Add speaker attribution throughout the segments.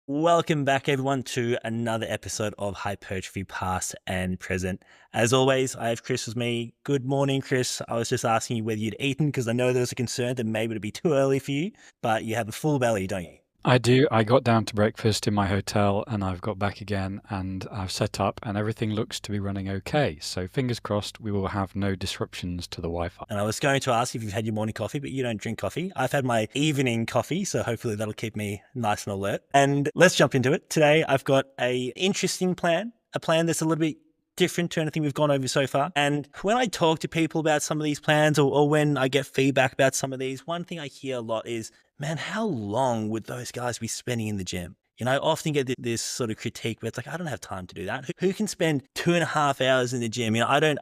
Speaker 1: Welcome back, everyone, to another episode of Hypertrophy Past and Present. As always, I have Chris with me. Good morning, Chris. I was just asking you whether you'd eaten because I know there was a concern that maybe it'd be too early for you, but you have a full belly, don't you?
Speaker 2: I do. I got down to breakfast in my hotel and I've got back again and I've set up and everything looks to be running okay. So fingers crossed we will have no disruptions to the Wi-Fi.
Speaker 1: And I was going to ask if you've had your morning coffee, but you don't drink coffee. I've had my evening coffee, so hopefully that'll keep me nice and alert. And let's jump into it. Today, I've got a interesting plan, a plan that's a little bit different to anything we've gone over so far. And when I talk to people about some of these plans or when I get feedback about some of these, one thing I hear a lot is, man, how long would those guys be spending in the gym? You know, I often get this sort of critique where it's like, I don't have time to do that. Who can spend 2.5 hours in the gym? You know, I don't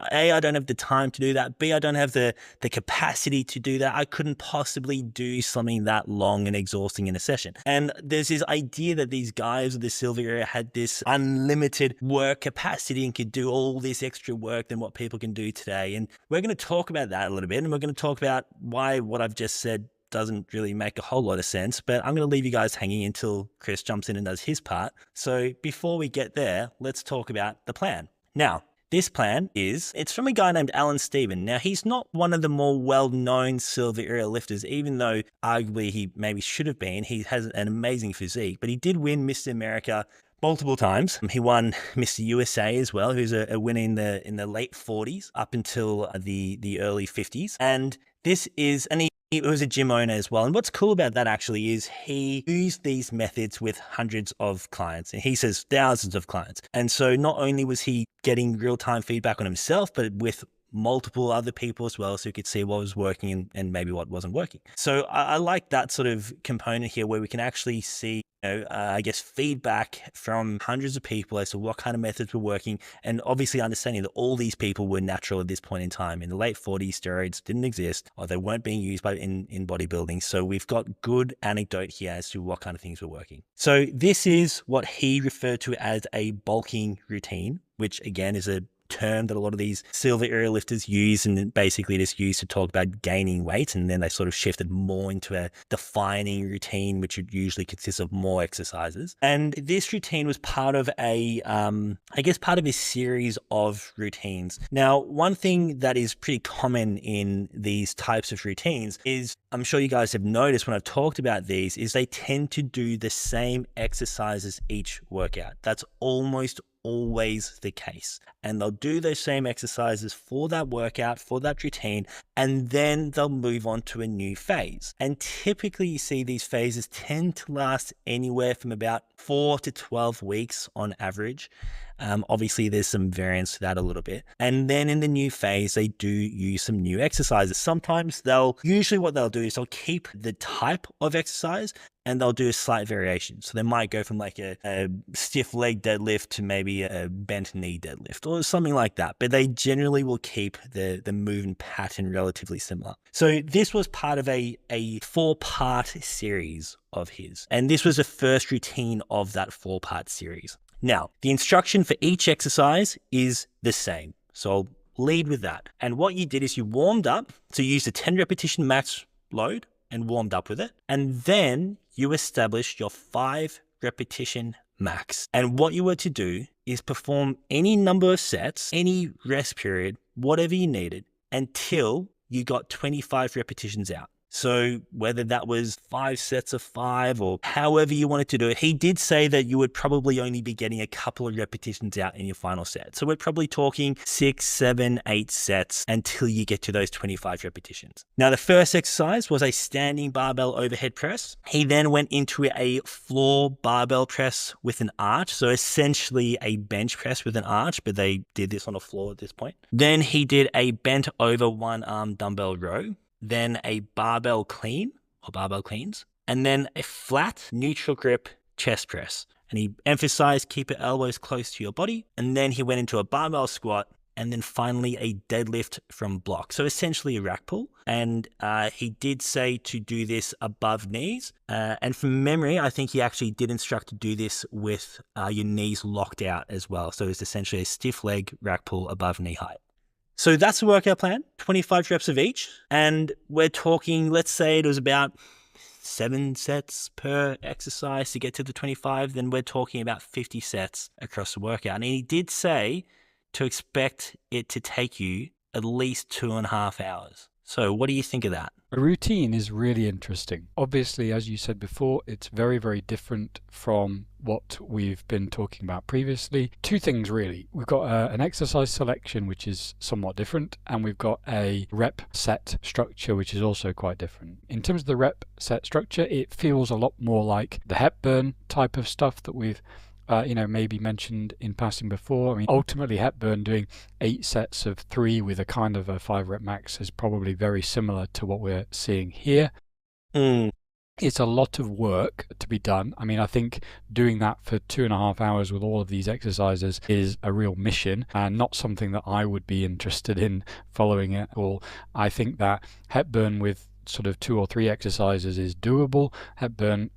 Speaker 1: have the time to do that. B, I don't have the capacity to do that. I couldn't possibly do something that long and exhausting in a session. And there's this idea that these guys of the silver era had this unlimited work capacity and could do all this extra work than what people can do today. And we're going to talk about that a little bit. And we're going to talk about why what I've just said doesn't really make a whole lot of sense, but I'm going to leave you guys hanging until Chris jumps in and does his part. So before we get there, let's talk about the plan. Now, this plan it's from a guy named Stephan. Now, he's not one of the more well-known silver era lifters, even though arguably he maybe should have been. He has an amazing physique, but he did win Mr. America multiple times. He won Mr. USA as well, who's a winner in the late 40s up until the early 50s. And this is, and he was a gym owner as well. And what's cool about that actually is he used these methods with hundreds of clients, and he says thousands of clients. And so not only was he getting real-time feedback on himself, but with multiple other people as well, so you could see what was working and maybe what wasn't working. So I like that sort of component here where we can actually see, I guess, feedback from hundreds of people as to what kind of methods were working, and obviously understanding that all these people were natural at this point in time. In the late 40s, steroids didn't exist, or they weren't being used in bodybuilding. So we've got good anecdote here as to what kind of things were working. So this is what he referred to as a bulking routine, which again is a term that a lot of these silver era lifters use, and basically just used to talk about gaining weight, and then they sort of shifted more into a defining routine, which usually consists of more exercises. And this routine was part of part of a series of routines. Now, one thing that is pretty common in these types of routines is, I'm sure you guys have noticed when I've talked about these, is they tend to do the same exercises each workout. That's almost always the case. And they'll do those same exercises for that workout, for that routine, and then they'll move on to a new phase. And typically you see these phases tend to last anywhere from about 4 to 12 weeks on average. Obviously there's some variance to that a little bit. And then in the new phase, they do use some new exercises. Sometimes usually what they'll do is they'll keep the type of exercise and they'll do a slight variation. So they might go from like a stiff leg deadlift to maybe a bent knee deadlift or something like that. But they generally will keep the movement pattern relatively similar. So this was part of a 4-part series of his. And this was the first routine of that 4-part series. Now, the instruction for each exercise is the same. So I'll lead with that. And what you did is you warmed up. So you used a 10 repetition max load and warmed up with it. And then you established your 5 repetition max. And what you were to do is perform any number of sets, any rest period, whatever you needed, until you got 25 repetitions out. So whether that was 5 sets of 5 or however you wanted to do it, he did say that you would probably only be getting a couple of repetitions out in your final set. So we're probably talking 6, 7, 8 sets until you get to those 25 repetitions. Now, the first exercise was a standing barbell overhead press. He then went into a floor barbell press with an arch. So essentially a bench press with an arch, but they did this on a floor at this point. Then he did a bent over one arm dumbbell row. Then a barbell clean or barbell cleans, and then a flat neutral grip chest press. And he emphasized keep your elbows close to your body. And then he went into a barbell squat, and then finally a deadlift from block. So essentially a rack pull. And he did say to do this above knees. And from memory, I think he actually did instruct to do this with your knees locked out as well. So it's essentially a stiff leg rack pull above knee height. So that's the workout plan, 25 reps of each. And we're talking, let's say it was about 7 sets per exercise to get to the 25, then we're talking about 50 sets across the workout. And he did say to expect it to take you at least 2.5 hours. So what do you think of that?
Speaker 2: A routine is really interesting. Obviously, as you said before, it's very, very different from what we've been talking about previously. Two things really. We've got an exercise selection, which is somewhat different, and we've got a rep set structure, which is also quite different. In terms of the rep set structure, it feels a lot more like the Hepburn type of stuff that we've maybe mentioned in passing before. I mean, ultimately Hepburn doing 8 sets of 3 with a kind of a 5 rep max is probably very similar to what we're seeing here. It's a lot of work to be done. I mean, I think doing that for 2.5 hours with all of these exercises is a real mission and not something that I would be interested in following at all. I think that Hepburn with sort of 2 or 3 exercises is doable. Hepburn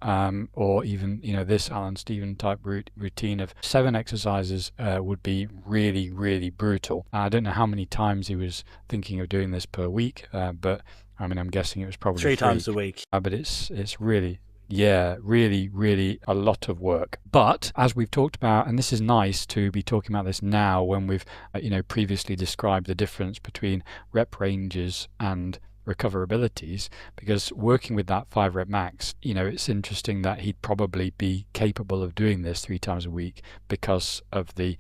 Speaker 2: or even this Alan Stephan type routine of 7 exercises would be really, really brutal. I don't know how many times he was thinking of doing this per week, but I mean, I'm guessing it was probably
Speaker 1: 3 times a week.
Speaker 2: But it's really, yeah, really, really a lot of work. But as we've talked about, and this is nice to be talking about this now when we've previously described the difference between rep ranges and recoverabilities, because working with that 5 rep max, it's interesting that he'd probably be capable of doing this 3 times a week because of the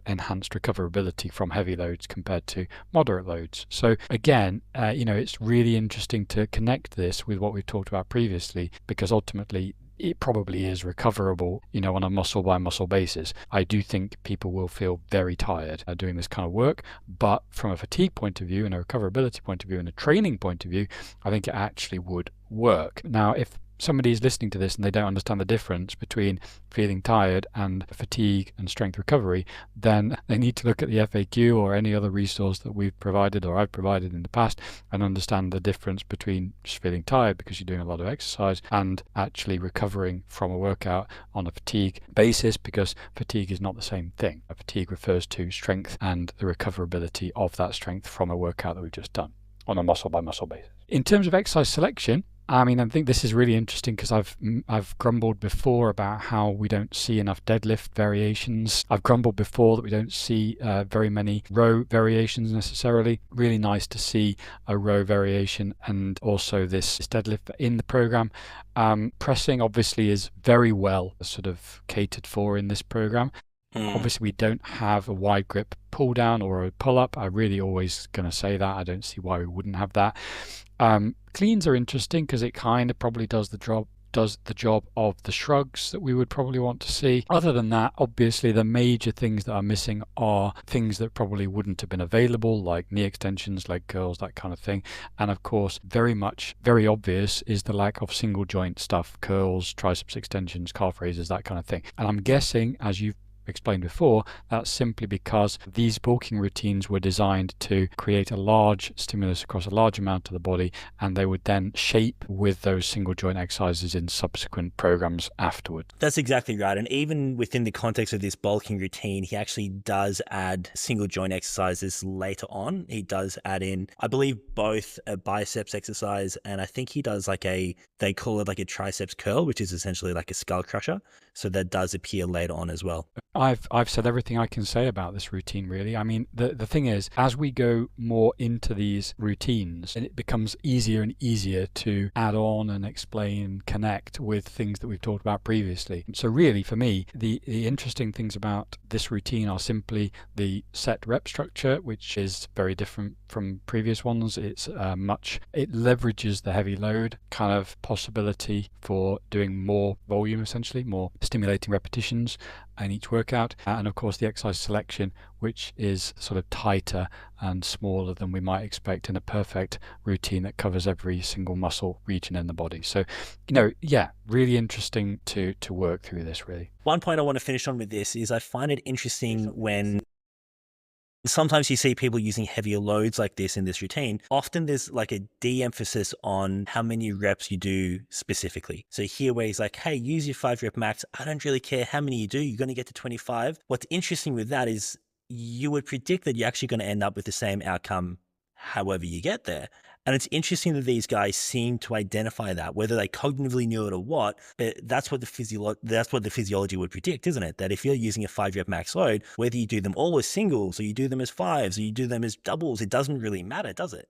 Speaker 2: enhanced recoverability from heavy loads compared to moderate loads. So again, it's really interesting to connect this with what we've talked about previously, because ultimately it probably is recoverable, on a muscle by muscle basis. I do think people will feel very tired doing this kind of work, but from a fatigue point of view and a recoverability point of view and a training point of view, I think it actually would work. Now, if somebody is listening to this and they don't understand the difference between feeling tired and fatigue and strength recovery, then they need to look at the FAQ or any other resource that we've provided or I've provided in the past and understand the difference between just feeling tired because you're doing a lot of exercise and actually recovering from a workout on a fatigue basis, because fatigue is not the same thing. A fatigue refers to strength and the recoverability of that strength from a workout that we've just done on a muscle by muscle basis. In terms of exercise selection, I mean, I think this is really interesting because I've grumbled before about how we don't see enough deadlift variations. I've grumbled before that we don't see very many row variations necessarily. Really nice to see a row variation and also this deadlift in the program. Pressing obviously is very well sort of catered for in this program. Obviously, we don't have a wide grip pull down or a pull up. I'm really always going to say that. I don't see why we wouldn't have that. Cleans are interesting because it kind of probably does the job of the shrugs that we would probably want to see. Other than that, obviously the major things that are missing are things that probably wouldn't have been available, like knee extensions, leg curls, that kind of thing. And of course, very obvious is the lack of single joint stuff, curls, triceps extensions, calf raises, that kind of thing. And I'm guessing, as you've explained before, that's simply because these bulking routines were designed to create a large stimulus across a large amount of the body, and they would then shape with those single joint exercises in subsequent programs afterward.
Speaker 1: That's exactly right. And even within the context of this bulking routine, he actually does add single joint exercises later on. He does add in, I believe, both a biceps exercise, and I think he does they call it like a triceps curl, which is essentially like a skull crusher. So that does appear later on as well.
Speaker 2: I've said everything I can say about this routine, really. I mean, the thing is, as we go more into these routines, it becomes easier and easier to add on and explain, connect with things that we've talked about previously. So really, for me, the interesting things about this routine are simply the set rep structure, which is very different from previous ones. It leverages the heavy load kind of possibility for doing more volume, essentially, more stimulating repetitions in each workout, and of course the exercise selection, which is sort of tighter and smaller than we might expect in a perfect routine that covers every single muscle region in the body. So, really interesting to work through this, really.
Speaker 1: One point I want to finish on with this is I find it interesting when sometimes you see people using heavier loads like this in this routine. Often there's like a de-emphasis on how many reps you do specifically. So here where he's like, hey, use your 5 rep max. I don't really care how many you do. You're going to get to 25. What's interesting with that is you would predict that you're actually going to end up with the same outcome however you get there. And it's interesting that these guys seem to identify that, whether they cognitively knew it or what, but that's what the physiology would predict, isn't it? That if you're using a 5-rep max load, whether you do them all as singles or you do them as fives or you do them as doubles, it doesn't really matter, does it?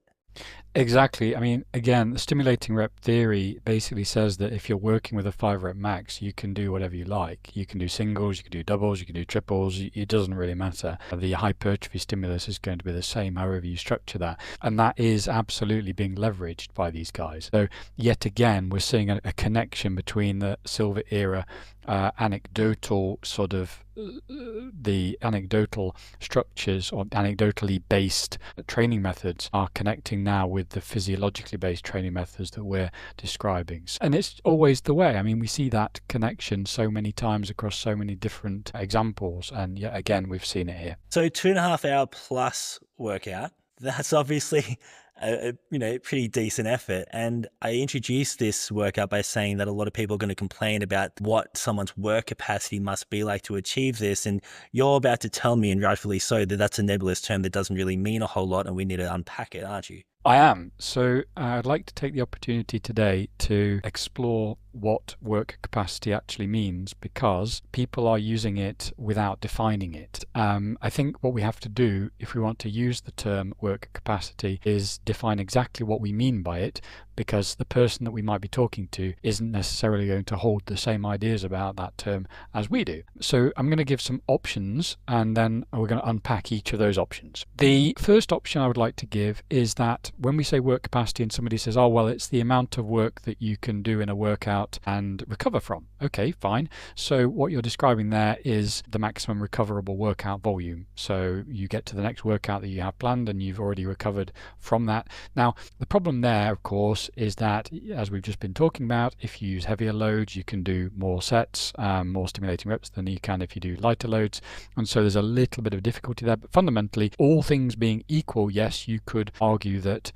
Speaker 2: Exactly. I mean, again, the stimulating rep theory basically says that if you're working with a 5-rep max, you can do whatever you like. You can do singles, you can do doubles, you can do triples. It doesn't really matter. The hypertrophy stimulus is going to be the same however you structure that. And that is absolutely being leveraged by these guys. So yet again, we're seeing a connection between the silver era anecdotal sort of the anecdotal structures or anecdotally based training methods are connecting now with the physiologically based training methods that we're describing. And it's always the way. I mean, we see that connection so many times across so many different examples, and yet again we've seen it here.
Speaker 1: So 2.5 hour plus workout, that's obviously a pretty decent effort. And I introduced this workout by saying that a lot of people are going to complain about what someone's work capacity must be like to achieve this. And you're about to tell me, and rightfully so, that that's a nebulous term that doesn't really mean a whole lot, and we need to unpack it, aren't you?
Speaker 2: I am. So I'd like to take the opportunity today to explore what work capacity actually means, because people are using it without defining it. I think what we have to do if we want to use the term work capacity is define exactly what we mean by it, because the person that we might be talking to isn't necessarily going to hold the same ideas about that term as we do. So I'm going to give some options, and then we're going to unpack each of those options. The first option I would like to give is that when we say work capacity and somebody says, oh, well, it's the amount of work that you can do in a workout and recover from. Okay, fine. So what you're describing there is the maximum recoverable workout volume. So you get to the next workout that you have planned and you've already recovered from that. Now, the problem there, of course, is that, as we've just been talking about, if you use heavier loads, you can do more sets, more stimulating reps than you can if you do lighter loads. And so there's a little bit of difficulty there. But fundamentally, all things being equal, yes, you could argue that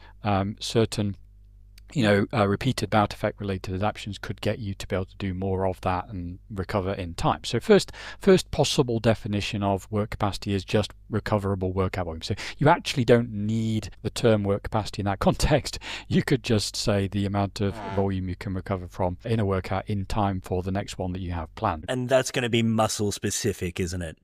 Speaker 2: certain repeated bout effect related adaptations could get you to be able to do more of that and recover in time. So first possible definition of work capacity is just recoverable workout volume. So you actually don't need the term work capacity in that context. You could just say the amount of volume you can recover from in a workout in time for the next one that you have planned.
Speaker 1: And that's going to be muscle specific, isn't it?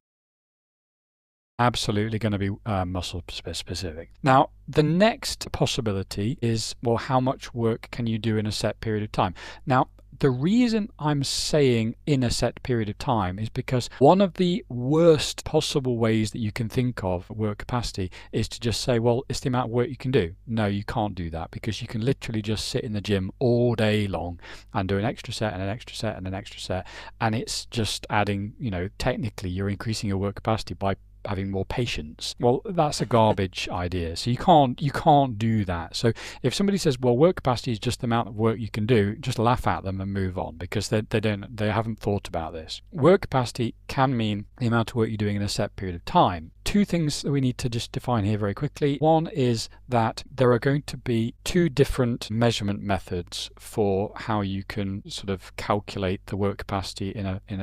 Speaker 2: Absolutely going to be muscle specific. Now, the next possibility is, well, how much work can you do in a set period of time? Now, the reason I'm saying in a set period of time is because one of the worst possible ways that you can think of work capacity is to just say, well, it's the amount of work you can do. No, you can't do that, because you can literally just sit in the gym all day long and do an extra set and an extra set and an extra set. And it's just adding, technically you're increasing your work capacity by having more patience. Well, that's a garbage idea. So you can't do that. So if somebody says, well, work capacity is just the amount of work you can do, just laugh at them and move on, because they haven't thought about this. Work capacity can mean the amount of work you're doing in a set period of time. Two things that we need to just define here very quickly. One is that there are going to be two different measurement methods for how you can sort of calculate the work capacity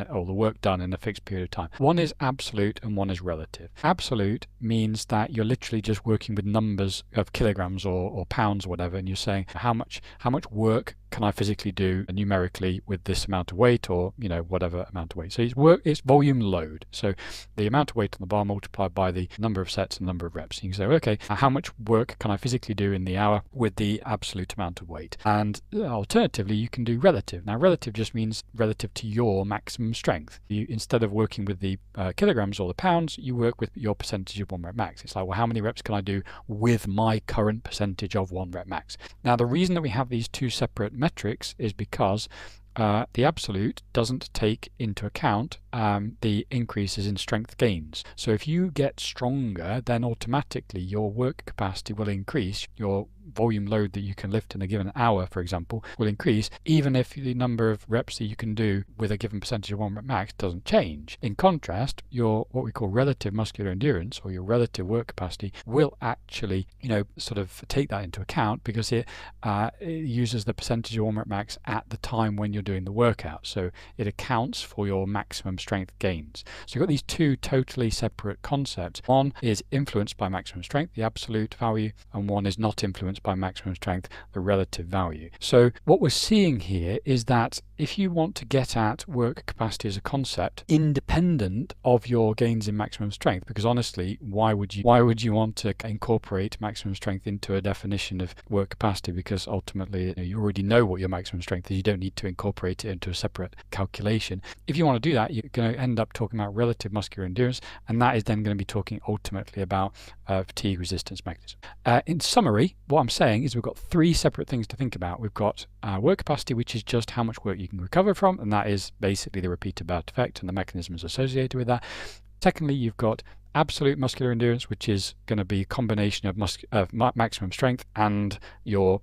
Speaker 2: or the work done in a fixed period of time. One is absolute and one is relative. Absolute means that you're literally just working with numbers of kilograms or pounds or whatever, and you're saying how much work can I physically do numerically with this amount of weight, or whatever amount of weight. So it's volume load. So the amount of weight on the bar multiplied by the number of sets and number of reps. You can say, okay, how much work can I physically do in the hour with the absolute amount of weight? And alternatively, you can do relative. Now, relative just means relative to your maximum strength. Instead of working with the kilograms or the pounds, you work with your percentage of 1 rep max. It's like, well, how many reps can I do with my current percentage of 1 rep max? Now, the reason that we have these two separate metrics is because the absolute doesn't take into account the increases in strength gains. So if you get stronger, then automatically your work capacity will increase. Your volume load that you can lift in a given hour, for example, will increase, even if the number of reps that you can do with a given percentage of 1 rep max doesn't change. In contrast, your what we call relative muscular endurance, or your relative work capacity, will actually, sort of take that into account, because it uses the percentage of 1 rep max at the time when you're doing the workout. So it accounts for your maximum strength gains. So you've got these two totally separate concepts. One is influenced by maximum strength, the absolute value, and one is not influenced endurance by maximum strength, the relative value. So what we're seeing here is that if you want to get at work capacity as a concept independent of your gains in maximum strength, because honestly, why would you want to incorporate maximum strength into a definition of work capacity? Because ultimately you already know what your maximum strength is. You don't need to incorporate it into a separate calculation. If you want to do that, you're going to end up talking about relative muscular endurance, and that is then going to be talking ultimately about fatigue resistance mechanism. In summary, what I'm saying is we've got three separate things to think about. We've got work capacity, which is just how much work you can recover from, and that is basically the repeated bout effect and the mechanisms associated with that. Secondly, you've got absolute muscular endurance, which is going to be a combination of maximum strength and your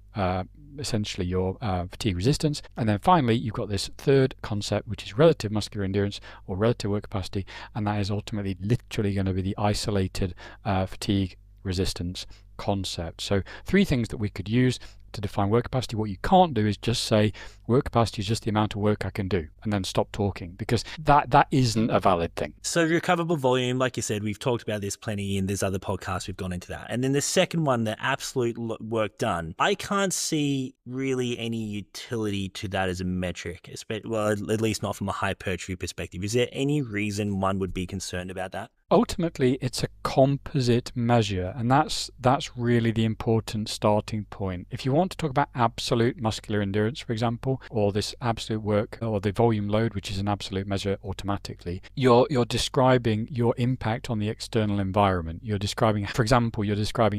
Speaker 2: essentially your fatigue resistance. And then finally, you've got this third concept, which is relative muscular endurance or relative work capacity, and that is ultimately literally going to be the isolated fatigue resistance concept. So three things that we could use to define work capacity. What you can't do is just say work capacity is just the amount of work I can do and then stop talking, because that isn't a valid thing.
Speaker 1: So recoverable volume, like you said, we've talked about this plenty in this other podcast, we've gone into that. And then the second one, the absolute work done, I can't see really any utility to that as a metric, well, at least not from a hypertrophy perspective. Is there any reason one would be concerned about that?
Speaker 2: Ultimately, it's a composite measure, and that's really the important starting point. If you want to talk about absolute muscular endurance, for example, or this absolute work or the volume load, which is an absolute measure automatically, you're describing your impact on the external environment. You're describing, for example,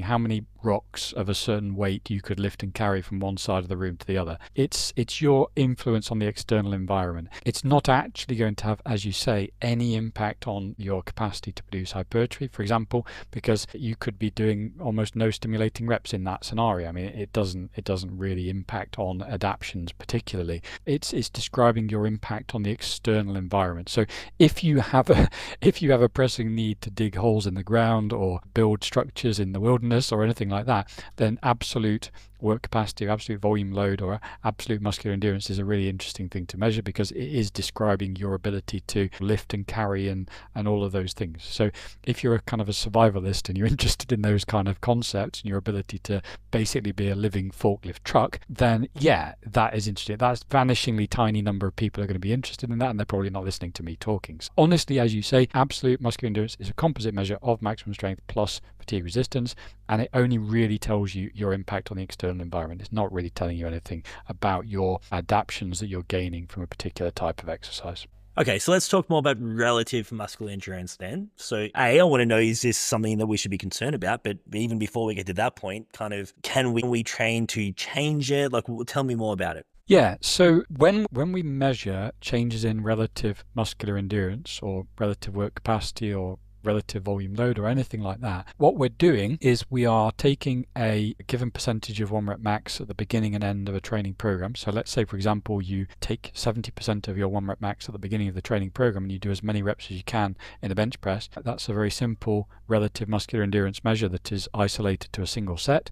Speaker 2: how many rocks of a certain weight you could lift and carry from one side of the room to the other. It's your influence on the external environment. It's not actually going to have, as you say, any impact on your capacity to produce hypertrophy, for example, because you could be doing almost no stimulating reps in that scenario. I mean, it doesn't really impact on adaptions particularly. It's describing your impact on the external environment. So if you have a pressing need to dig holes in the ground or build structures in the wilderness or anything like that, then absolute work capacity, or absolute volume load, or absolute muscular endurance is a really interesting thing to measure, because it is describing your ability to lift and carry and all of those things. So if you're a kind of a survivalist and you're interested in those kind of concepts and your ability to basically be a living forklift truck, then yeah, that is interesting. That's vanishingly tiny number of people are going to be interested in that, and they're probably not listening to me talking. So honestly, as you say, absolute muscular endurance is a composite measure of maximum strength plus fatigue resistance, and it only really tells you your impact on the external environment. It's not really telling you anything about your adaptions that you're gaining from a particular type of exercise.
Speaker 1: Okay, so let's talk more about relative muscular endurance then. So I want to know, is this something that we should be concerned about? But even before we get to that point, kind of, can we train to change it? Like, tell me more about it.
Speaker 2: Yeah, so when we measure changes in relative muscular endurance or relative work capacity or relative volume load or anything like that, what we're doing is we are taking a given percentage of 1 rep max at the beginning and end of a training program. So let's say, for example, you take 70% of your 1 rep max at the beginning of the training program and you do as many reps as you can in a bench press. That's a very simple relative muscular endurance measure that is isolated to a single set.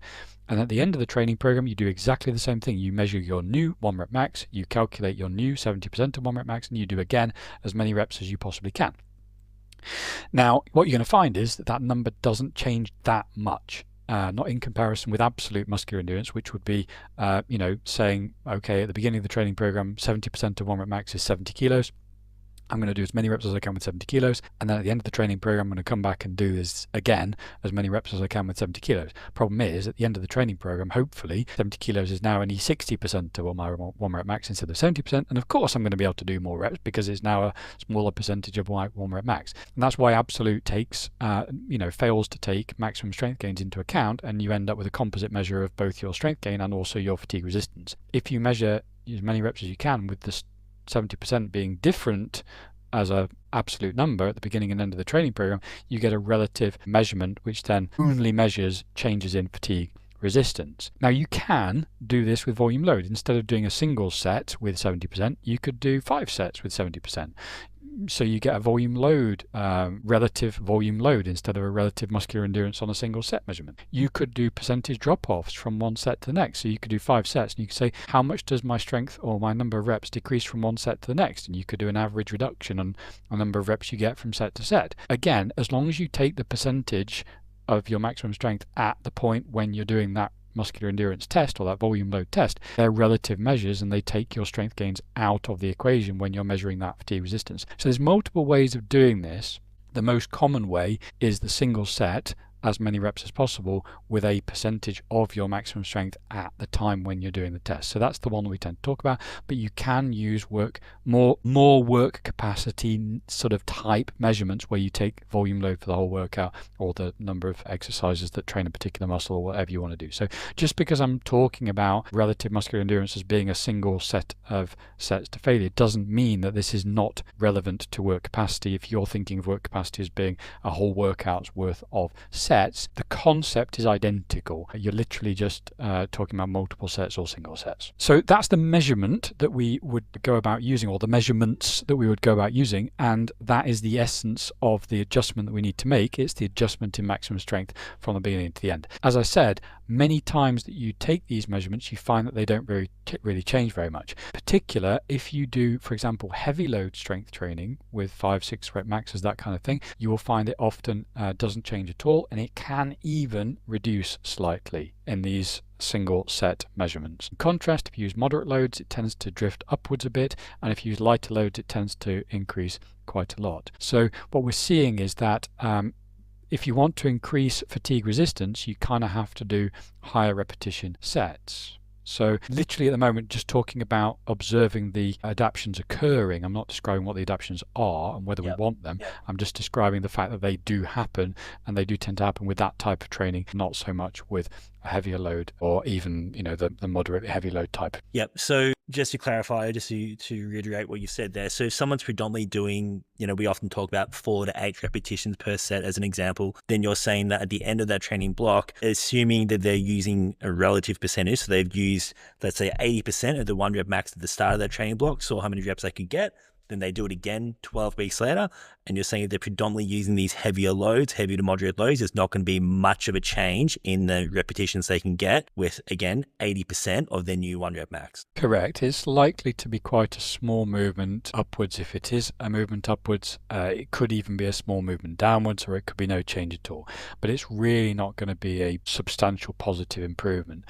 Speaker 2: And at the end of the training program, you do exactly the same thing. You measure your new 1 rep max, you calculate your new 70% of 1 rep max, and you do again as many reps as you possibly can. Now, what you're going to find is that number doesn't change that much, not in comparison with absolute muscular endurance, which would be, saying, okay, at the beginning of the training program, 70% of 1 rep max is 70 kilos. I'm going to do as many reps as I can with 70 kilos. And then at the end of the training program, I'm going to come back and do this again, as many reps as I can with 70 kilos. Problem is, at the end of the training program, hopefully 70 kilos is now only 60% of my 1 rep max instead of 70%. And of course, I'm going to be able to do more reps because it's now a smaller percentage of my 1 rep max. And that's why absolute takes, fails to take maximum strength gains into account. And you end up with a composite measure of both your strength gain and also your fatigue resistance. If you measure as many reps as you can with this 70% being different as an absolute number at the beginning and end of the training program, you get a relative measurement which then only measures changes in fatigue resistance. Now you can do this with volume load. Instead of doing a single set with 70%, you could do 5 sets with 70%. So you get a volume load, relative volume load instead of a relative muscular endurance on a single set measurement. You could do percentage drop-offs from one set to the next. So you could do 5 sets and you could say, how much does my strength or my number of reps decrease from one set to the next? And you could do an average reduction on the number of reps you get from set to set. Again, as long as you take the percentage of your maximum strength at the point when you're doing that muscular endurance test or that volume load test, they're relative measures and they take your strength gains out of the equation when you're measuring that fatigue resistance. So there's multiple ways of doing this. The most common way is the single set, as many reps as possible, with a percentage of your maximum strength at the time when you're doing the test. So that's the one that we tend to talk about, but you can use more work capacity sort of type measurements where you take volume load for the whole workout or the number of exercises that train a particular muscle or whatever you want to do. So just because I'm talking about relative muscular endurance as being a single set of sets to failure doesn't mean that this is not relevant to work capacity. If you're thinking of work capacity as being a whole workout's worth of sets, the concept is identical. You're literally just talking about multiple sets or single sets. So that's the measurement that we would go about using, or the measurements that we would go about using, and that is the essence of the adjustment that we need to make. It's the adjustment in maximum strength from the beginning to the end. As I said, many times that you take these measurements, you find that they don't really change very much. Particular if you do, for example, heavy load strength training with 5-6 rep maxes, that kind of thing, you will find it often doesn't change at all, and it can even reduce slightly in these single set measurements. In contrast, if you use moderate loads, it tends to drift upwards a bit, and if you use lighter loads, it tends to increase quite a lot. So what we're seeing is that if you want to increase fatigue resistance, you kind of have to do higher repetition sets. So literally at the moment, just talking about observing the adaptations occurring. I'm not describing what the adaptations are and whether we want them. I'm just describing the fact that they do happen, and they do tend to happen with that type of training, not so much with a heavier load or even, the moderate heavy load type.
Speaker 1: Yep. So just to clarify, just to reiterate what you said there. So if someone's predominantly doing, we often talk about 4 to 8 repetitions per set as an example, then you're saying that at the end of that training block, assuming that they're using a relative percentage, so they've used, let's say 80% of the 1 rep max at the start of that training block, saw how many reps they could get, then they do it again 12 weeks later, and you're saying if they're predominantly using these heavier loads, heavy to moderate loads, there's not going to be much of a change in the repetitions they can get with, again, 80% of their new 1 rep max.
Speaker 2: Correct. It's likely to be quite a small movement upwards if it is a movement upwards. It could even be a small movement downwards, or it could be no change at all. But it's really not going to be a substantial positive improvement.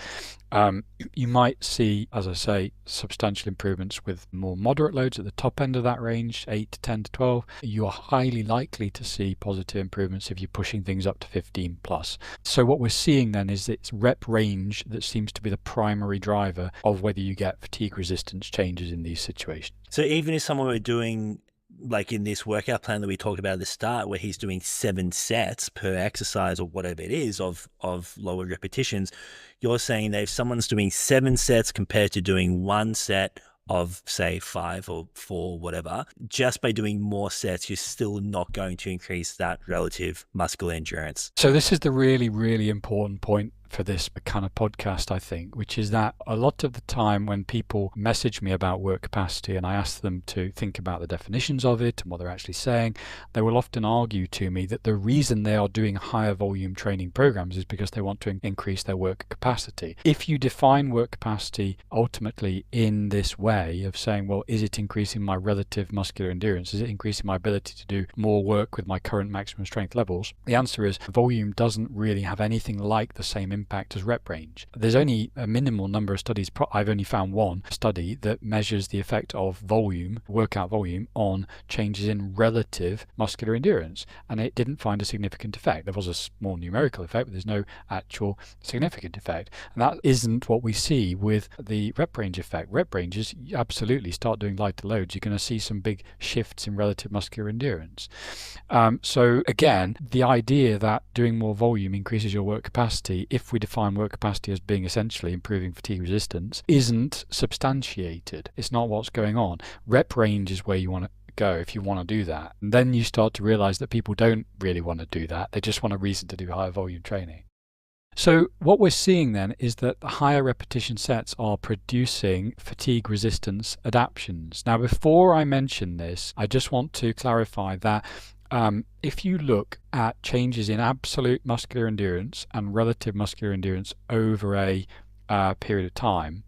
Speaker 2: You might see, as I say, substantial improvements with more moderate loads at the top end of that range, 8 to 10 to 12. You are highly likely to see positive improvements if you're pushing things up to 15 plus. So what we're seeing then is it's rep range that seems to be the primary driver of whether you get fatigue resistance changes in these situations.
Speaker 1: So even if someone were doing, like in this workout plan that we talked about at the start, where he's doing 7 sets per exercise or whatever it is of lower repetitions, you're saying that if someone's doing 7 sets compared to doing 1 set of, say, 5 or 4, whatever, just by doing more sets, you're still not going to increase that relative muscular endurance.
Speaker 2: So this is the really, really important point for this kind of podcast, I think, which is that a lot of the time when people message me about work capacity and I ask them to think about the definitions of it and what they're actually saying, they will often argue to me that the reason they are doing higher volume training programs is because they want to increase their work capacity. If you define work capacity ultimately in this way of saying, well, is it increasing my relative muscular endurance? Is it increasing my ability to do more work with my current maximum strength levels? The answer is volume doesn't really have anything like the same impact as rep range. There's only a minimal number of studies. I've only found one study that measures the effect of volume, workout volume, on changes in relative muscular endurance, and it didn't find a significant effect. There was a small numerical effect, but there's no actual significant effect, and that isn't what we see with the rep range effect. Rep ranges, you absolutely start doing lighter loads, you're going to see some big shifts in relative muscular endurance. So again, the idea that doing more volume increases your work capacity, if we define work capacity as being essentially improving fatigue resistance, isn't substantiated. It's not what's going on. Rep range is where you want to go if you want to do that. And then you start to realize that people don't really want to do that. They just want a reason to do higher volume training. So what we're seeing then is that the higher repetition sets are producing fatigue resistance adaptations. Now, before I mention this, I just want to clarify that if you look at changes in absolute muscular endurance and relative muscular endurance over a period of time,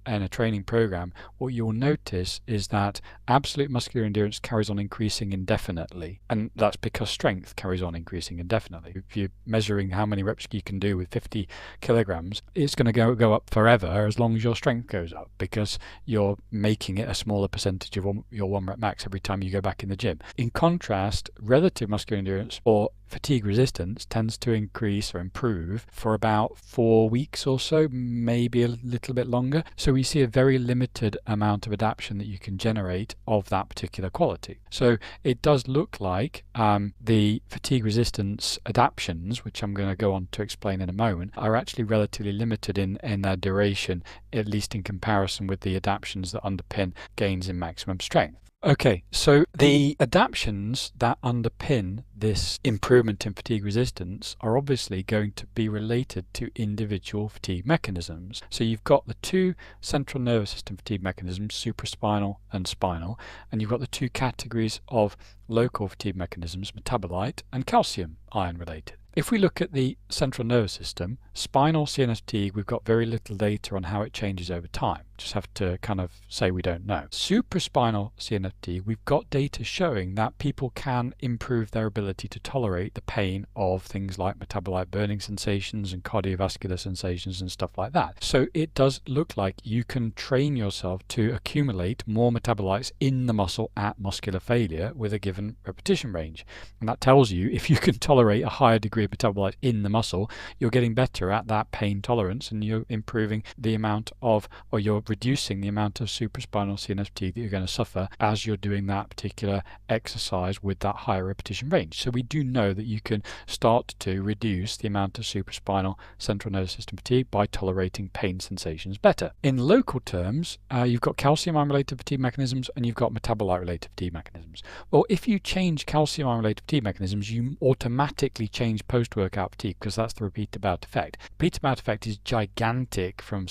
Speaker 2: in a training program, what you'll notice is that absolute muscular endurance carries on increasing indefinitely. And that's because strength carries on increasing indefinitely. If you're measuring how many reps you can do with 50 kilograms, it's going to go up forever as long as your strength goes up, because you're making it a smaller percentage of your 1 rep max every time you go back in the gym. In contrast, relative muscular endurance or fatigue resistance tends to increase or improve for about 4 weeks or so, maybe a little bit longer. So we see a very limited amount of adaptation that you can generate of that particular quality. So it does look like the fatigue resistance adaptations, which I'm going to go on to explain in a moment, are actually relatively limited in their duration, at least in comparison with the adaptations that underpin gains in maximum strength. Okay, so the adaptations that underpin this improvement in fatigue resistance are obviously going to be related to individual fatigue mechanisms. So you've got the two central nervous system fatigue mechanisms, supraspinal and spinal, and you've got the two categories of local fatigue mechanisms, metabolite and calcium ion related. If we look at the central nervous system, spinal CNS fatigue, we've got very little data on how it changes over time. Just have to kind of say we don't know. Supraspinal CNS fatigue, we've got data showing that people can improve their ability to tolerate the pain of things like metabolite burning sensations and cardiovascular sensations and stuff like that. So it does look like you can train yourself to accumulate more metabolites in the muscle at muscular failure with a given repetition range. And that tells you if you can tolerate a higher degree of metabolites in the muscle, you're getting better at that pain tolerance, and you're improving the amount of, or you're reducing the amount of supraspinal CNS fatigue that you're going to suffer as you're doing that particular exercise with that higher repetition range. So we do know that you can start to reduce the amount of supraspinal central nervous system fatigue by tolerating pain sensations better. In local terms, you've got calcium ion related fatigue mechanisms and you've got metabolite related fatigue mechanisms. Well, if you change calcium ion related fatigue mechanisms, you automatically change post-workout fatigue, because that's the repeat bout effect. Repeat bout effect is gigantic from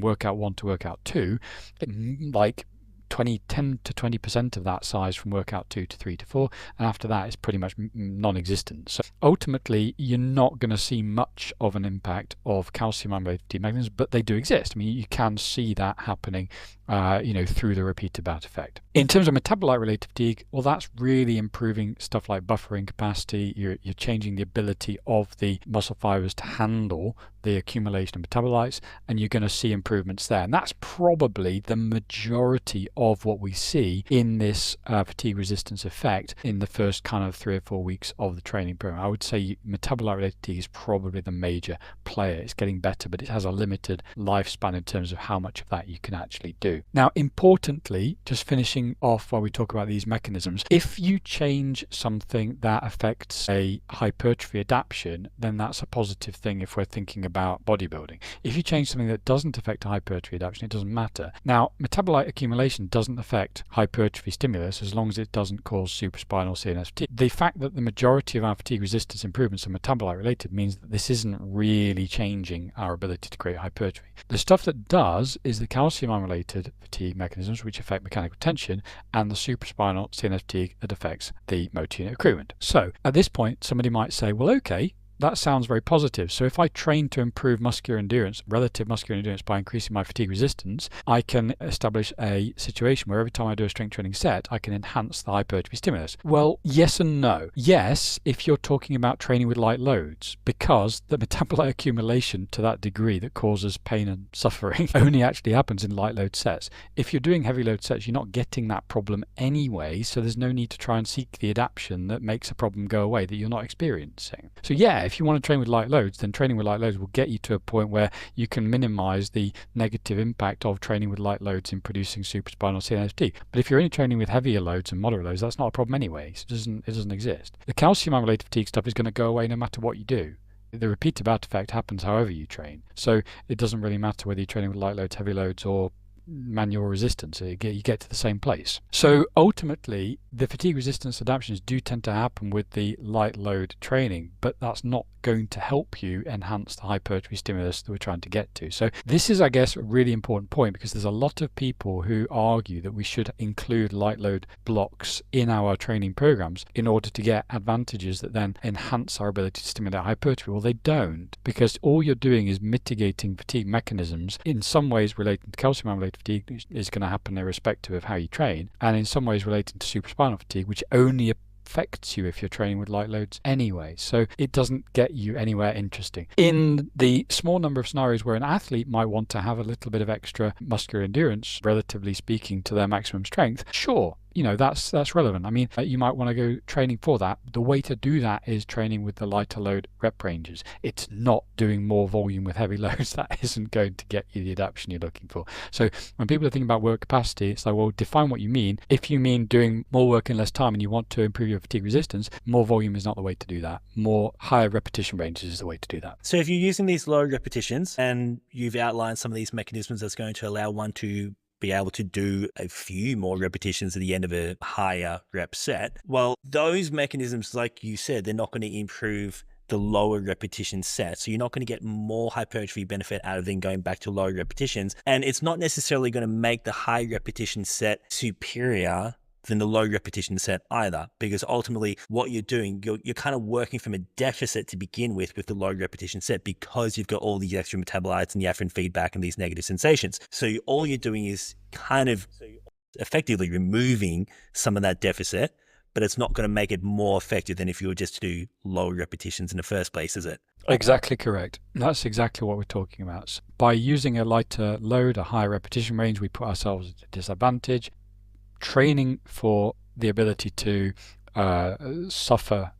Speaker 2: workout 1 to workout 2, like 10 to 20% of that size from workout 2 to 3 to 4, and after that it's pretty much non-existent. So ultimately you're not going to see much of an impact of calcium ion related fatigue mechanisms, but they do exist. I mean, you can see that happening through the repeated bout effect. In terms of metabolite related fatigue, well, that's really improving stuff like buffering capacity. You're changing the ability of the muscle fibers to handle the accumulation of metabolites, and you're going to see improvements there. And that's probably the majority of what we see in this fatigue resistance effect in the first kind of 3 or 4 weeks of the training program. I would say metabolite related fatigue is probably the major player. It's getting better, but it has a limited lifespan in terms of how much of that you can actually do. Now, importantly, just finishing off while we talk about these mechanisms, if you change something that affects a hypertrophy adaptation, then that's a positive thing if we're thinking about bodybuilding. If you change something that doesn't affect a hypertrophy adaptation, it doesn't matter. Now, metabolite accumulation doesn't affect hypertrophy stimulus as long as it doesn't cause supraspinal CNS fatigue. The fact that the majority of our fatigue resistance improvements are metabolite related means that this isn't really changing our ability to create hypertrophy. The stuff that does is the calcium ion related fatigue mechanisms, which affect mechanical tension, and the supraspinal CNS fatigue that affects the motor unit accruement. So at this point, somebody might say, well, okay, that sounds very positive. So if I train to improve muscular endurance, relative muscular endurance, by increasing my fatigue resistance, I can establish a situation where every time I do a strength training set, I can enhance the hypertrophy stimulus. Well, yes and no. Yes, if you're talking about training with light loads, because the metabolite accumulation to that degree that causes pain and suffering only actually happens in light load sets. If you're doing heavy load sets, you're not getting that problem anyway, so there's no need to try and seek the adaptation that makes a problem go away that you're not experiencing. So yeah, if you want to train with light loads, then training with light loads will get you to a point where you can minimize the negative impact of training with light loads in producing supraspinal CNS fatigue. But if you're only training with heavier loads and moderate loads, that's not a problem anyway. So it doesn't exist. The calcium ion related fatigue stuff is going to go away no matter what you do. The repeated bout effect happens however you train. So it doesn't really matter whether you're training with light loads, heavy loads, or manual resistance. You get to the same place. So ultimately, the fatigue resistance adaptations do tend to happen with the light load training, but that's not going to help you enhance the hypertrophy stimulus that we're trying to get to. So this is, I guess, a really important point, because there's a lot of people who argue that we should include light load blocks in our training programs in order to get advantages that then enhance our ability to stimulate hypertrophy. Well, they don't, because all you're doing is mitigating fatigue mechanisms, in some ways relating to calcium related fatigue, which is going to happen irrespective of how you train, and in some ways relating to supraspinal fatigue, which only affects you if you're training with light loads anyway. So it doesn't get you anywhere interesting. In the small number of scenarios where an athlete might want to have a little bit of extra muscular endurance, relatively speaking, to their maximum strength, sure, that's relevant. I mean, you might want to go training for that. The way to do that is training with the lighter load rep ranges. It's not doing more volume with heavy loads. That isn't going to get you the adaptation you're looking for. So when people are thinking about work capacity, it's like, well, define what you mean. If you mean doing more work in less time and you want to improve your fatigue resistance, more volume is not the way to do that. More higher repetition ranges is the way to do that.
Speaker 1: So if you're using these low repetitions and you've outlined some of these mechanisms that's going to allow one to be able to do a few more repetitions at the end of a higher rep set, well, those mechanisms, like you said, they're not going to improve the lower repetition set. So you're not going to get more hypertrophy benefit out of them going back to low repetitions. And it's not necessarily going to make the high repetition set superior than the low repetition set either, because ultimately what you're doing, you're kind of working from a deficit to begin with the low repetition set, because you've got all these extra metabolites and the afferent feedback and these negative sensations. So all you're doing is kind of effectively removing some of that deficit, but it's not going to make it more effective than if you were just to do low repetitions in the first place, is it?
Speaker 2: Exactly correct. That's exactly what we're talking about. By using a lighter load, a higher repetition range, we put ourselves at a disadvantage. Training for the ability to suffer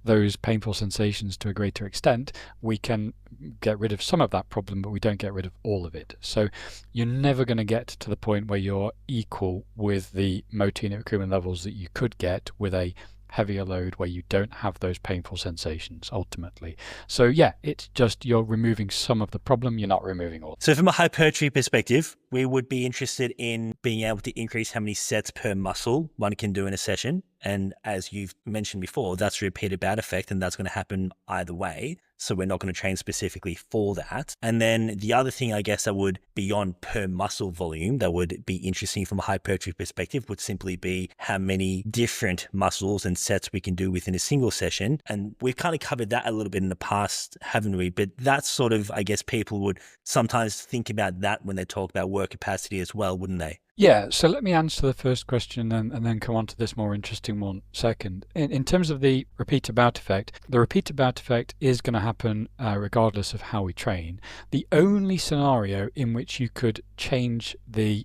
Speaker 2: those painful sensations to a greater extent, we can get rid of some of that problem, but we don't get rid of all of it. So you're never going to get to the point where you're equal with the motor unit recruitment levels that you could get with a heavier load where you don't have those painful sensations ultimately. So yeah, it's just you're removing some of the problem, you're not removing all.
Speaker 1: So from a hypertrophy perspective, we would be interested in being able to increase how many sets per muscle one can do in a session. And as you've mentioned before, that's a repeated bout effect, and that's going to happen either way. So we're not going to train specifically for that. And then the other thing, I guess, that would beyond per muscle volume, that would be interesting from a hypertrophy perspective, would simply be how many different muscles and sets we can do within a single session. And we've kind of covered that a little bit in the past, haven't we? But that's sort of, I guess, people would sometimes think about that when they talk about work capacity as well, wouldn't they?
Speaker 2: Yeah, so let me answer the first question and then come on to this more interesting one second. In terms of the repeated bout effect, the repeated bout effect is going to happen regardless of how we train. The only scenario in which you could change the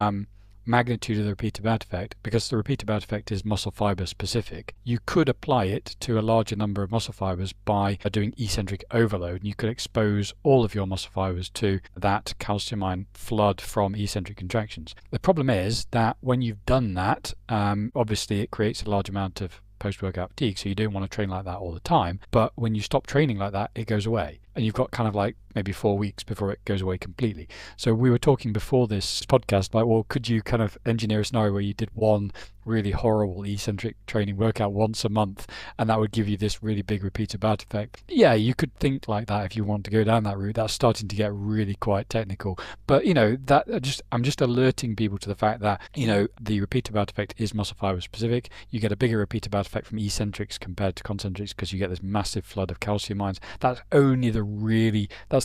Speaker 2: magnitude of the repeated bout effect, because the repeated bout effect is muscle fiber specific, you could apply it to a larger number of muscle fibers by doing eccentric overload, and you could expose all of your muscle fibers to that calcium ion flood from eccentric contractions. The problem is that when you've done that, obviously it creates a large amount of post-workout fatigue, so you don't want to train like that all the time, but when you stop training like that, it goes away, and you've got kind of like maybe 4 weeks before it goes away completely. So we were talking before this podcast, like, well, could you kind of engineer a scenario where you did one really horrible eccentric training workout once a month, and that would give you this really big repeated bout effect? Yeah, you could think like that if you want to go down that route. That's starting to get really quite technical, but I'm just alerting people to the fact that the repeated bout effect is muscle fiber specific. You get a bigger repeated bout effect from eccentrics compared to concentrics because you get this massive flood of calcium ions. That's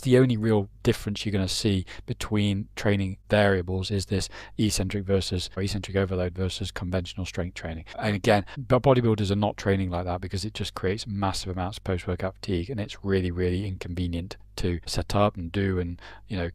Speaker 2: the only real difference you're going to see between training variables, is this eccentric overload versus conventional strength training. And again, bodybuilders are not training like that because it just creates massive amounts of post-workout fatigue, and it's really, really inconvenient to set up and do and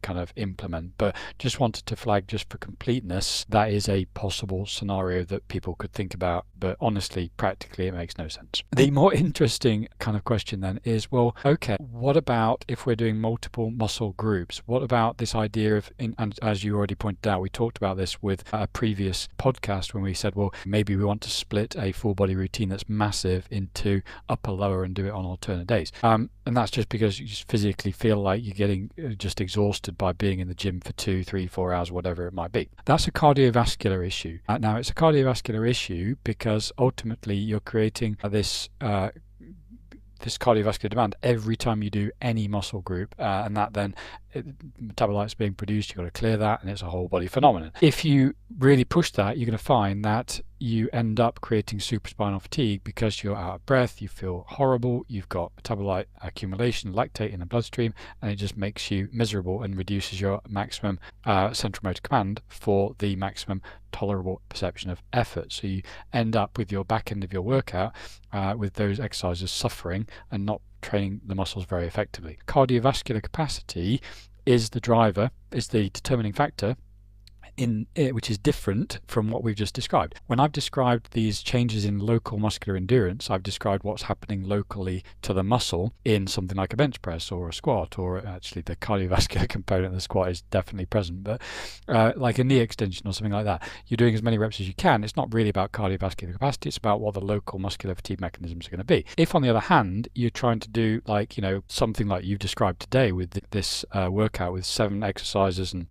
Speaker 2: kind of implement. But just wanted to flag, just for completeness, that is a possible scenario that people could think about, but honestly, practically it makes no sense. The more interesting kind of question then is, well, okay, what about if we're doing multiple muscle groups? What about this idea of, and as you already pointed out, we talked about this with a previous podcast when we said, well, maybe we want to split a full body routine that's massive into upper, lower, and do it on alternate days. And that's just because you just physically actually feel like you're getting just exhausted by being in the gym for 2, 3, 4 hours, whatever it might be. That's a cardiovascular issue. Now, it's a cardiovascular issue because ultimately you're creating this cardiovascular demand every time you do any muscle group, and that then metabolites being produced, you've got to clear that, and it's a whole body phenomenon. If you really push that, you're going to find that you end up creating supraspinal fatigue because you're out of breath, you feel horrible, you've got metabolite accumulation, lactate in the bloodstream, and it just makes you miserable and reduces your maximum central motor command for the maximum tolerable perception of effort. So you end up with your back end of your workout with those exercises suffering and not training the muscles very effectively. Cardiovascular capacity is the driver, is the determining factor in it, which is different from what we've just described. When I've described these changes in local muscular endurance, I've described what's happening locally to the muscle in something like a bench press or a squat, or actually the cardiovascular component of the squat is definitely present, but like a knee extension or something like that. You're doing as many reps as you can. It's not really about cardiovascular capacity, it's about what the local muscular fatigue mechanisms are going to be. If, on the other hand, you're trying to do like, something like you've described today with this workout with 7 exercises and,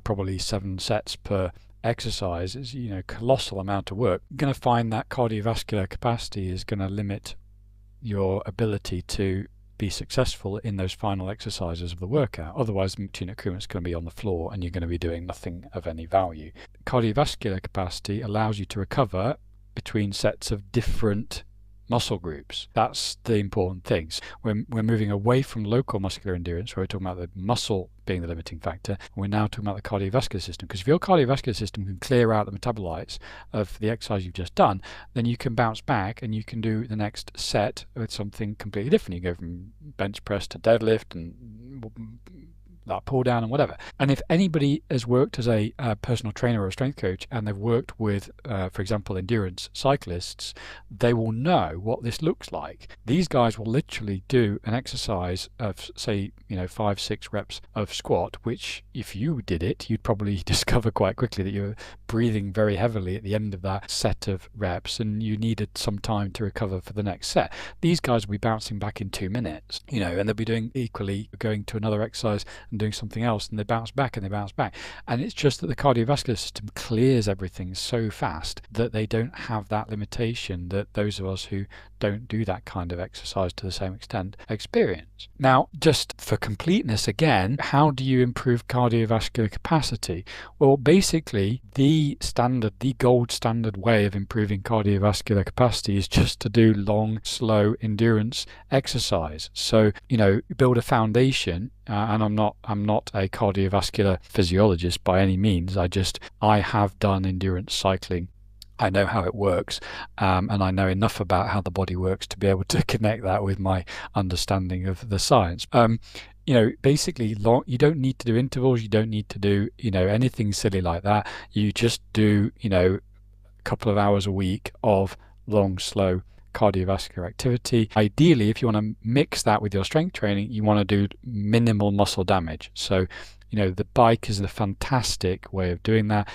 Speaker 2: probably 7 sets per exercise, is colossal amount of work, you're going to find that cardiovascular capacity is going to limit your ability to be successful in those final exercises of the workout. Otherwise, unit accruement is going to be on the floor and you're going to be doing nothing of any value. Cardiovascular capacity allows you to recover between sets of different muscle groups. That's the important things. We're moving away from local muscular endurance, where we're talking about the muscle being the limiting factor. We're now talking about the cardiovascular system, because if your cardiovascular system can clear out the metabolites of the exercise you've just done, then you can bounce back and you can do the next set with something completely different. You go from bench press to deadlift and that pull down and whatever. And if anybody has worked as a personal trainer or a strength coach, and they've worked with, for example, endurance cyclists, they will know what this looks like. These guys will literally do an exercise of, say, 5, 6 reps of squat, which if you did it, you'd probably discover quite quickly that you're breathing very heavily at the end of that set of reps and you needed some time to recover for the next set. These guys will be bouncing back in 2 minutes, and they'll be doing equally, going to another exercise and doing something else, and they bounce back and they bounce back. And it's just that the cardiovascular system clears everything so fast that they don't have that limitation that those of us who don't do that kind of exercise to the same extent experience. Now, just for completeness again, how do you improve cardiovascular capacity? Well, basically, the gold standard way of improving cardiovascular capacity is just to do long, slow endurance exercise. So, build a foundation. And I'm not a cardiovascular physiologist by any means. I have done endurance cycling. I know how it works, and I know enough about how the body works to be able to connect that with my understanding of the science. Basically, you don't need to do intervals. You don't need to do, anything silly like that. You just do, a couple of hours a week of long, slow cardiovascular activity. Ideally, if you want to mix that with your strength training, you want to do minimal muscle damage. So, the bike is a fantastic way of doing that.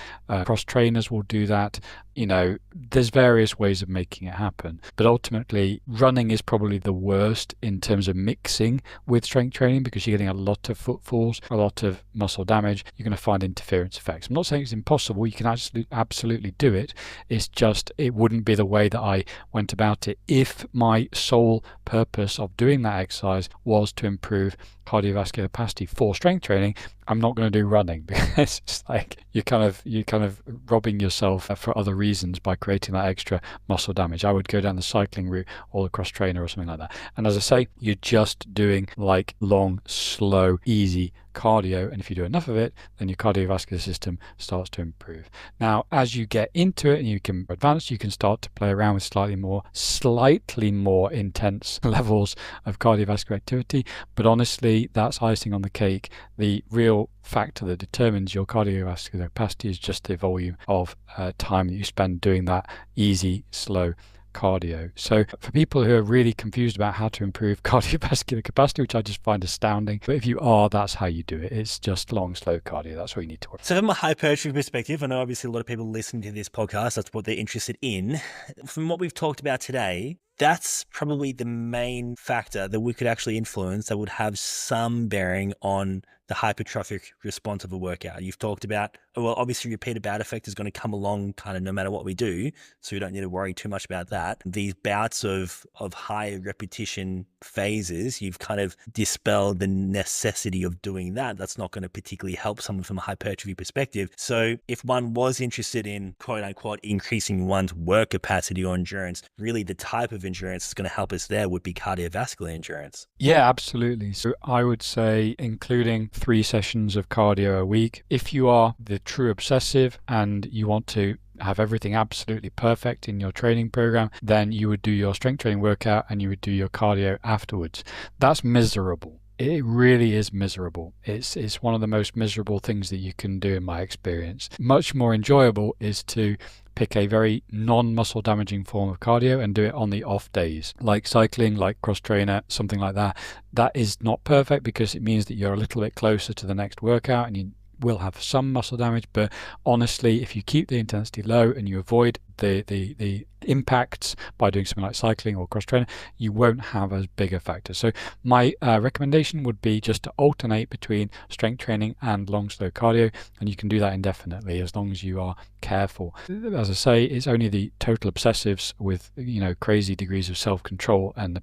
Speaker 2: Cross trainers will do that. There's various ways of making it happen. But ultimately, running is probably the worst in terms of mixing with strength training, because you're getting a lot of footfalls, a lot of muscle damage. You're going to find interference effects. I'm not saying it's impossible. You can actually absolutely do it. It's just, it wouldn't be the way that I went about it if my sole purpose of doing that exercise was to improve cardiovascular capacity for strength training. I'm not going to do running, because it's like you're kind of robbing yourself for other reasons by creating that extra muscle damage. I would go down the cycling route or the cross trainer or something like that. And as I say, you're just doing like long, slow, easy cardio, and if you do enough of it, then your cardiovascular system starts to improve. Now, as you get into it and you can advance, you can start to play around with slightly more intense levels of cardiovascular activity. But honestly, that's icing on the cake. The real factor that determines your cardiovascular capacity is just the volume of time that you spend doing that easy, slow cardio. So for people who are really confused about how to improve cardiovascular capacity, which I just find astounding, but if you are, that's how you do it. It's just long, slow cardio. That's what you need to work.
Speaker 1: So from a hypertrophy perspective, I know obviously a lot of people listening to this podcast, that's what they're interested in. From what we've talked about today, that's probably the main factor that we could actually influence that would have some bearing on the hypertrophic response of a workout. You've talked about, well, obviously repeated bout effect is going to come along kind of no matter what we do, so we don't need to worry too much about that. These bouts of high repetition phases, you've kind of dispelled the necessity of doing that. That's not going to particularly help someone from a hypertrophy perspective. So if one was interested in quote unquote increasing one's work capacity or endurance, really the type of endurance that's going to help us there would be cardiovascular endurance.
Speaker 2: Yeah, absolutely. So I would say including 3 sessions of cardio a week. If you are the true obsessive and you want to have everything absolutely perfect in your training program, then you would do your strength training workout and you would do your cardio afterwards. That's miserable. It really is miserable. It's one of the most miserable things that you can do in my experience. Much more enjoyable is to pick a very non-muscle damaging form of cardio and do it on the off days, like cycling, like cross trainer, something like that. That is not perfect because it means that you're a little bit closer to the next workout and you will have some muscle damage, but honestly, if you keep the intensity low and you avoid the impacts by doing something like cycling or cross training, you won't have as big a factor. So my recommendation would be just to alternate between strength training and long slow cardio, and you can do that indefinitely as long as you are careful. As I say, it's only the total obsessives with crazy degrees of self-control and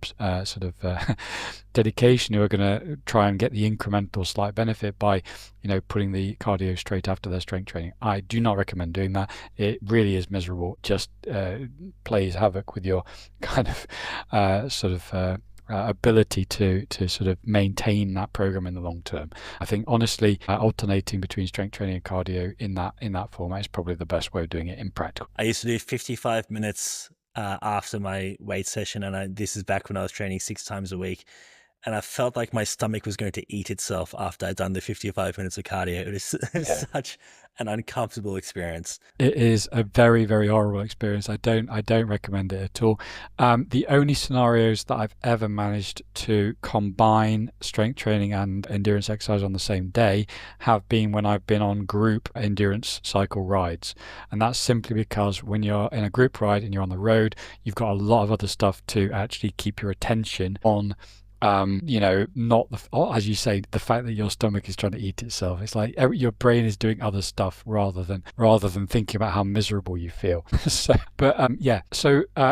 Speaker 2: dedication who are going to try and get the incremental slight benefit by putting the cardio straight after their strength training. I do not recommend doing that. It really is miserable. Just plays havoc with your kind of ability to sort of maintain that program in the long term. I think honestly, alternating between strength training and cardio in that format is probably the best way of doing it in practical.
Speaker 1: I used to do 55 minutes after my weight session, and this is back when I was training 6 times a week. And I felt like my stomach was going to eat itself after I'd done the 55 minutes of cardio. It was such an uncomfortable experience.
Speaker 2: It is a very, very horrible experience. I don't recommend it at all. The only scenarios that I've ever managed to combine strength training and endurance exercise on the same day have been when I've been on group endurance cycle rides. And that's simply because when you're in a group ride and you're on the road, you've got a lot of other stuff to actually keep your attention on. Not as you say, the fact that your stomach is trying to eat itself. It's like your brain is doing other stuff rather than thinking about how miserable you feel. So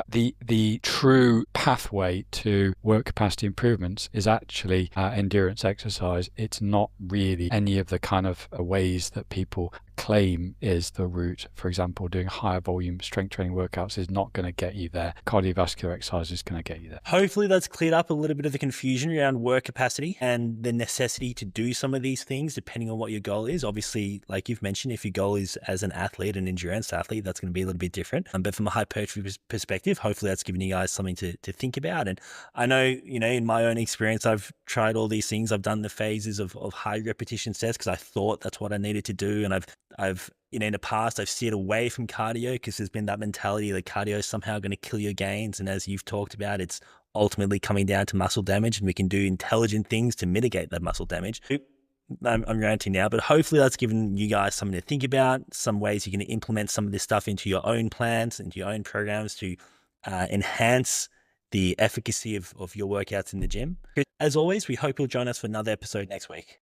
Speaker 2: the true pathway to work capacity improvements is actually endurance exercise. It's not really any of the kind of ways that people claim is the route. For example, doing higher volume strength training workouts is not going to get you there. Cardiovascular exercise is going to get you there.
Speaker 1: Hopefully that's cleared up a little bit of the confusion around work capacity and the necessity to do some of these things depending on what your goal is. Obviously, like you've mentioned, if your goal is as an athlete, an endurance athlete, that's going to be a little bit different. But from a hypertrophy perspective, hopefully that's giving you guys something to think about. And I know, in my own experience, I've tried all these things. I've done the phases of high repetition sets because I thought that's what I needed to do. And I've in the past, I've steered away from cardio because there's been that mentality that cardio is somehow going to kill your gains. And as you've talked about, it's ultimately coming down to muscle damage, and we can do intelligent things to mitigate that muscle damage. I'm ranting now, but hopefully that's given you guys something to think about, some ways you can implement some of this stuff into your own plans, into your own programs to enhance the efficacy of your workouts in the gym. As always, we hope you'll join us for another episode next week.